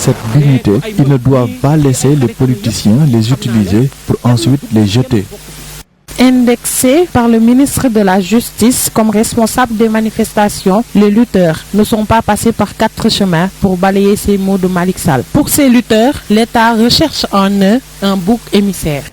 cette dignité, ils ne doivent pas laisser les politiciens les utiliser pour ensuite les jeter. Indexés par le ministre de la Justice comme responsable des manifestations, les lutteurs ne sont pas passés par 4 chemins pour balayer ces mots de Malick Sall. Pour ces lutteurs, l'État recherche en eux un bouc émissaire.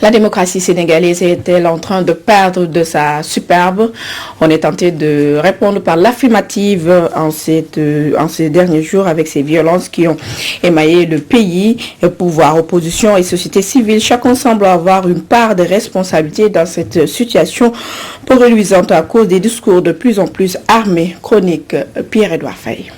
La démocratie sénégalaise est-elle en train de perdre de sa superbe? On est tenté de répondre par l'affirmative en ces derniers jours avec ces violences qui ont émaillé le pays. Pouvoir, opposition et société civile, chacun semble avoir une part de responsabilité dans cette situation peu reluisante à cause des discours de plus en plus armés. Chronique Pierre-Edouard Faye.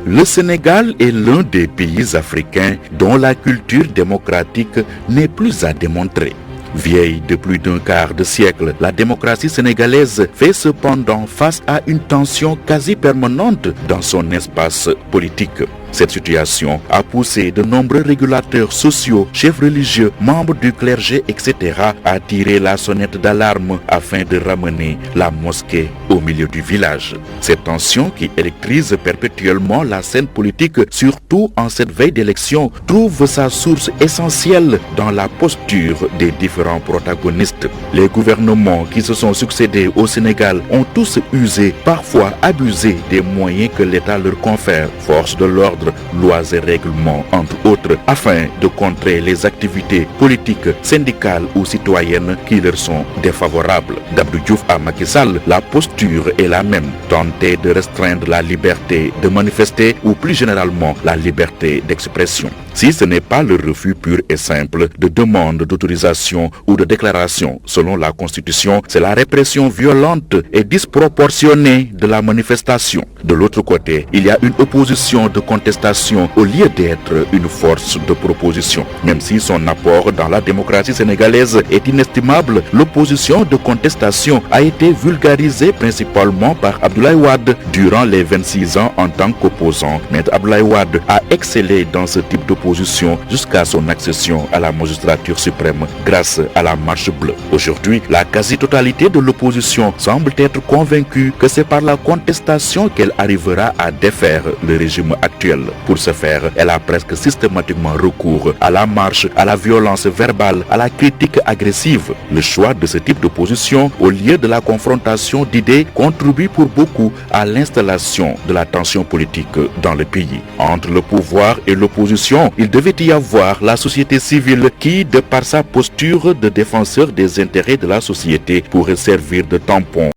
Le Sénégal est l'un des pays africains dont la culture démocratique n'est plus à démontrer. Vieille de plus d'un quart de siècle, la démocratie sénégalaise fait cependant face à une tension quasi permanente dans son espace politique. Cette situation a poussé de nombreux régulateurs sociaux, chefs religieux, membres du clergé, etc. à tirer la sonnette d'alarme afin de ramener la mosquée au milieu du village. Cette tension qui électrise perpétuellement la scène politique, surtout en cette veille d'élection, trouve sa source essentielle dans la posture des différents protagonistes. Les gouvernements qui se sont succédés au Sénégal ont tous usé, parfois abusé des moyens que l'État leur confère, force de l'ordre, lois et règlements, entre autres, afin de contrer les activités politiques, syndicales ou citoyennes qui leur sont défavorables. D'Abdou Diouf à Macky Sall, la posture est la même, tenter de restreindre la liberté de manifester ou plus généralement la liberté d'expression. Si ce n'est pas le refus pur et simple de demande d'autorisation ou de déclaration selon la Constitution, c'est la répression violente et disproportionnée de la manifestation. De l'autre côté, il y a une opposition de contestation au lieu d'être une force de proposition. Même si son apport dans la démocratie sénégalaise est inestimable, l'opposition de contestation a été vulgarisée principalement par Abdoulaye Wade durant les 26 ans en tant qu'opposant. Mais Abdoulaye Wade a excellé dans ce type d'opposition jusqu'à son accession à la magistrature suprême grâce à la marche bleue. Aujourd'hui, la quasi-totalité de l'opposition semble être convaincue que c'est par la contestation qu'elle arrivera à défaire le régime actuel. Pour ce faire, elle a presque systématiquement recours à la marche, à la violence verbale, à la critique agressive. Le choix de ce type d'opposition, au lieu de la confrontation d'idées, contribue pour beaucoup à l'installation de la tension politique dans le pays. Entre le pouvoir et l'opposition, il devait y avoir la société civile qui, de par sa posture de défenseur des intérêts de la société, pourrait servir de tampon